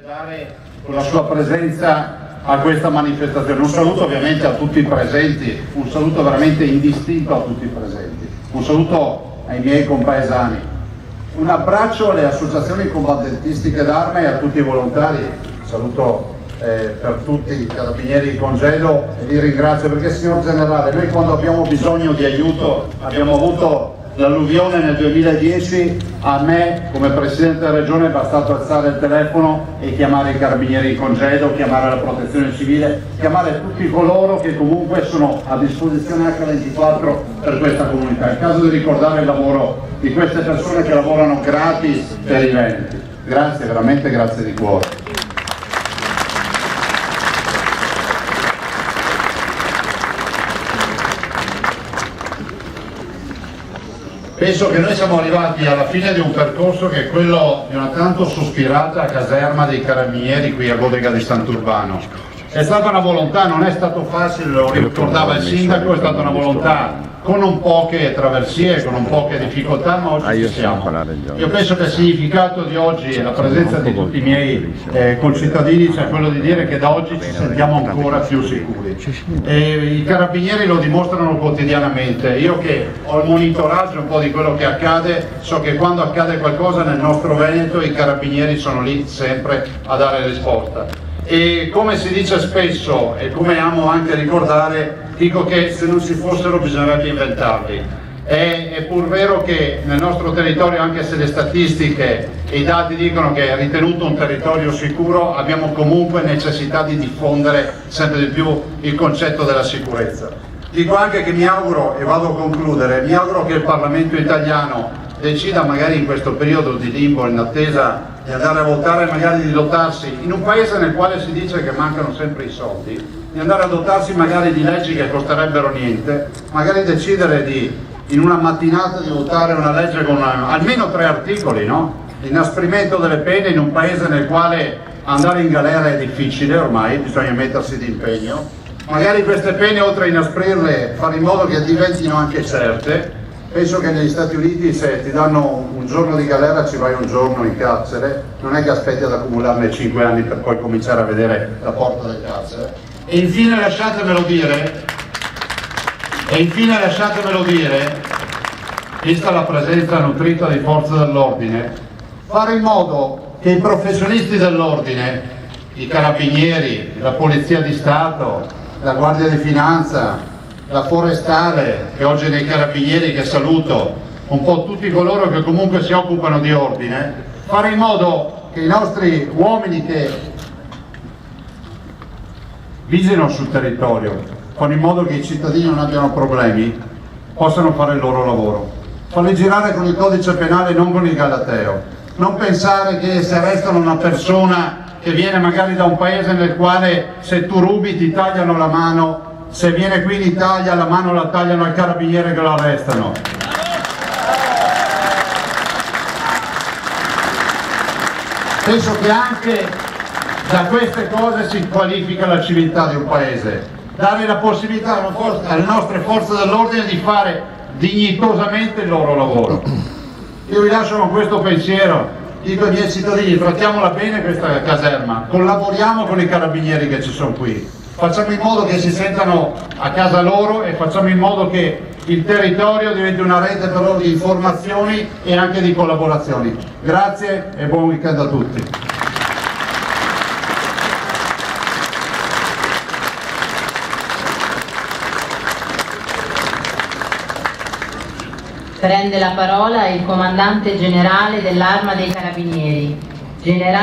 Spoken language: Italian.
dare con la sua presenza a questa manifestazione. Un saluto ovviamente a tutti i presenti, un saluto veramente indistinto a tutti i presenti, un saluto ai miei compaesani, un abbraccio alle associazioni combattentistiche d'arma e a tutti i volontari, un saluto per tutti i carabinieri di congedo e vi ringrazio perché, signor Generale, noi quando abbiamo bisogno di aiuto, abbiamo avuto l'alluvione nel 2010, a me come Presidente della Regione è bastato alzare il telefono e chiamare i carabinieri di congedo, chiamare la protezione civile, chiamare tutti coloro che comunque sono a disposizione H24 per questa comunità. È il caso di ricordare il lavoro di queste persone che lavorano gratis per i veneti. Grazie, veramente grazie di cuore. Penso che noi siamo arrivati alla fine di un percorso che è quello di una tanto sospirata caserma dei carabinieri qui a Bodega di Sant'Urbano. È stata una volontà, non è stato facile, lo ricordava il sindaco, è stata una volontà con non poche traversie, con non poche difficoltà, ma oggi ci siamo. Io penso che il significato di oggi e la presenza di tutti i miei concittadini sia quello di dire che da oggi ci sentiamo ancora più sicuri. I carabinieri lo dimostrano quotidianamente. Io che ho il monitoraggio un po' di quello che accade, so che quando accade qualcosa nel nostro Veneto i carabinieri sono lì sempre a dare risposta. E come si dice spesso, e come amo anche ricordare, dico che se non si fossero bisognerebbe inventarli. È pur vero che nel nostro territorio, anche se le statistiche e i dati dicono che è ritenuto un territorio sicuro, abbiamo comunque necessità di diffondere sempre di più il concetto della sicurezza. Dico anche che mi auguro, e vado a concludere, mi auguro che il Parlamento italiano decida magari in questo periodo di limbo, in attesa di andare a votare, magari di dotarsi, in un paese nel quale si dice che mancano sempre i soldi, di andare a dotarsi magari di leggi che costerebbero niente, magari decidere in una mattinata di votare una legge con almeno 3 articoli, no? L'inasprimento delle pene in un paese nel quale andare in galera è difficile ormai, bisogna mettersi di impegno. Magari queste pene, oltre a inasprirle, fare in modo che diventino anche certe. Penso che negli Stati Uniti se ti danno un giorno di galera ci vai un giorno in carcere, non è che aspetti ad accumularne 5 anni per poi cominciare a vedere la porta del carcere. E infine lasciatemelo dire, vista la presenza nutrita di forze dell'ordine, fare in modo che i professionisti dell'ordine, i carabinieri, la Polizia di Stato, la Guardia di Finanza, la Forestale, che oggi è nei carabinieri, che saluto, un po' tutti coloro che comunque si occupano di ordine, fare in modo che i nostri uomini che vigilano sul territorio, fanno in modo che i cittadini non abbiano problemi, possano fare il loro lavoro. Farli girare con il codice penale, non con il galateo. Non pensare che se arrestano una persona che viene magari da un paese nel quale se tu rubi ti tagliano la mano, se viene qui in Italia la mano la tagliano al carabiniere che lo arrestano. Penso che anche da queste cose si qualifica la civiltà di un paese. Dare la possibilità alle nostre forze dell'ordine di fare dignitosamente il loro lavoro. Io vi lascio con questo pensiero, dico ai miei cittadini, trattiamola bene questa caserma, collaboriamo con i carabinieri che ci sono qui. Facciamo in modo che si sentano a casa loro e facciamo in modo che il territorio diventi una rete per loro di informazioni e anche di collaborazioni. Grazie e buon weekend a tutti. Prende la parola il comandante generale dell'Arma dei Carabinieri, generale